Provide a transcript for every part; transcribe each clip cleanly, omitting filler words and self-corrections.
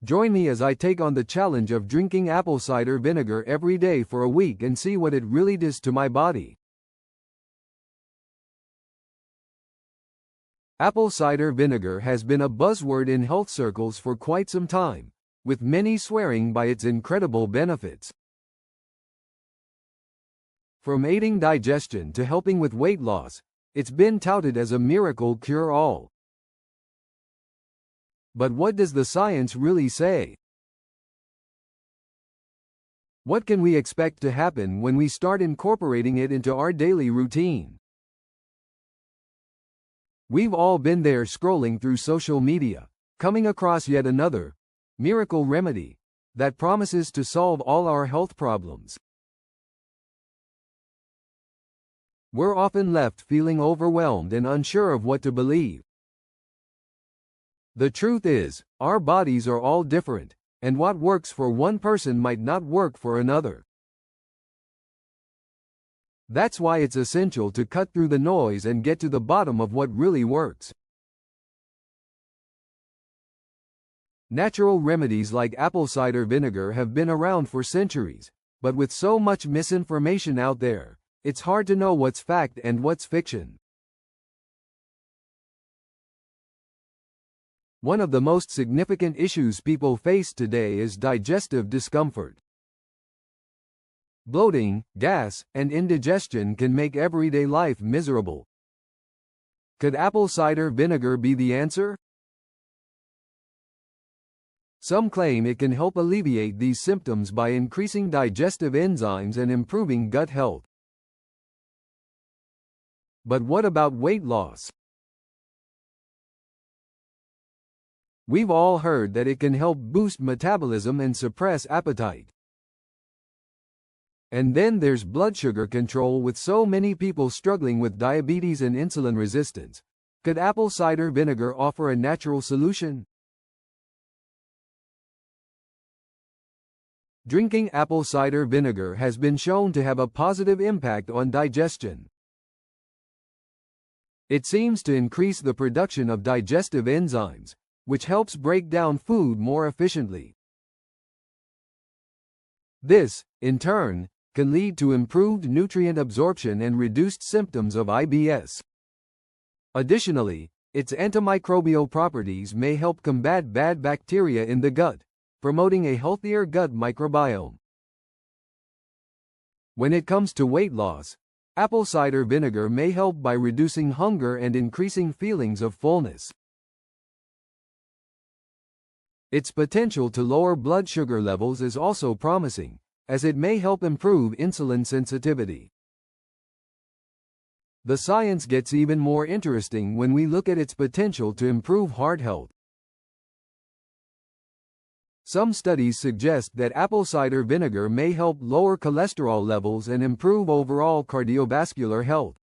Join me as I take on the challenge of drinking apple cider vinegar every day for a week and see what it really does to my body. Apple cider vinegar has been a buzzword in health circles for quite some time, with many swearing by its incredible benefits. From aiding digestion to helping with weight loss, it's been touted as a miracle cure-all. But what does the science really say? What can we expect to happen when we start incorporating it into our daily routine? We've all been there scrolling through social media, coming across yet another miracle remedy that promises to solve all our health problems. We're often left feeling overwhelmed and unsure of what to believe. The truth is, our bodies are all different, and what works for one person might not work for another. That's why it's essential to cut through the noise and get to the bottom of what really works. Natural remedies like apple cider vinegar have been around for centuries, but with so much misinformation out there, it's hard to know what's fact and what's fiction. One of the most significant issues people face today is digestive discomfort. Bloating, gas, and indigestion can make everyday life miserable. Could apple cider vinegar be the answer? Some claim it can help alleviate these symptoms by increasing digestive enzymes and improving gut health. But what about weight loss? We've all heard that it can help boost metabolism and suppress appetite. And then there's blood sugar control, with so many people struggling with diabetes and insulin resistance. Could apple cider vinegar offer a natural solution? Drinking apple cider vinegar has been shown to have a positive impact on digestion. It seems to increase the production of digestive enzymes, which helps break down food more efficiently. This, in turn, can lead to improved nutrient absorption and reduced symptoms of IBS. Additionally, its antimicrobial properties may help combat bad bacteria in the gut, promoting a healthier gut microbiome. When it comes to weight loss, apple cider vinegar may help by reducing hunger and increasing feelings of fullness. Its potential to lower blood sugar levels is also promising, as it may help improve insulin sensitivity. The science gets even more interesting when we look at its potential to improve heart health. Some studies suggest that apple cider vinegar may help lower cholesterol levels and improve overall cardiovascular health.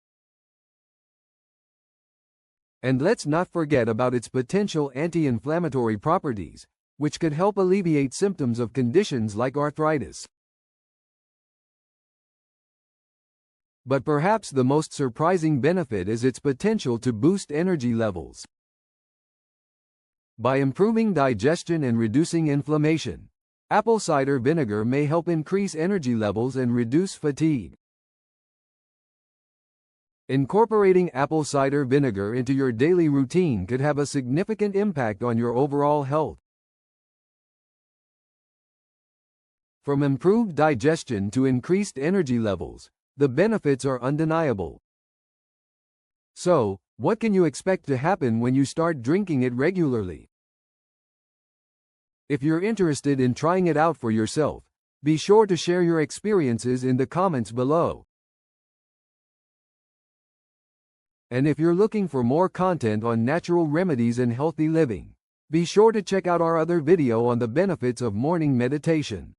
And let's not forget about its potential anti-inflammatory properties, which could help alleviate symptoms of conditions like arthritis. But perhaps the most surprising benefit is its potential to boost energy levels. By improving digestion and reducing inflammation, apple cider vinegar may help increase energy levels and reduce fatigue. Incorporating apple cider vinegar into your daily routine could have a significant impact on your overall health. From improved digestion to increased energy levels, the benefits are undeniable. So, what can you expect to happen when you start drinking it regularly? If you're interested in trying it out for yourself, be sure to share your experiences in the comments below. And if you're looking for more content on natural remedies and healthy living, be sure to check out our other video on the benefits of morning meditation.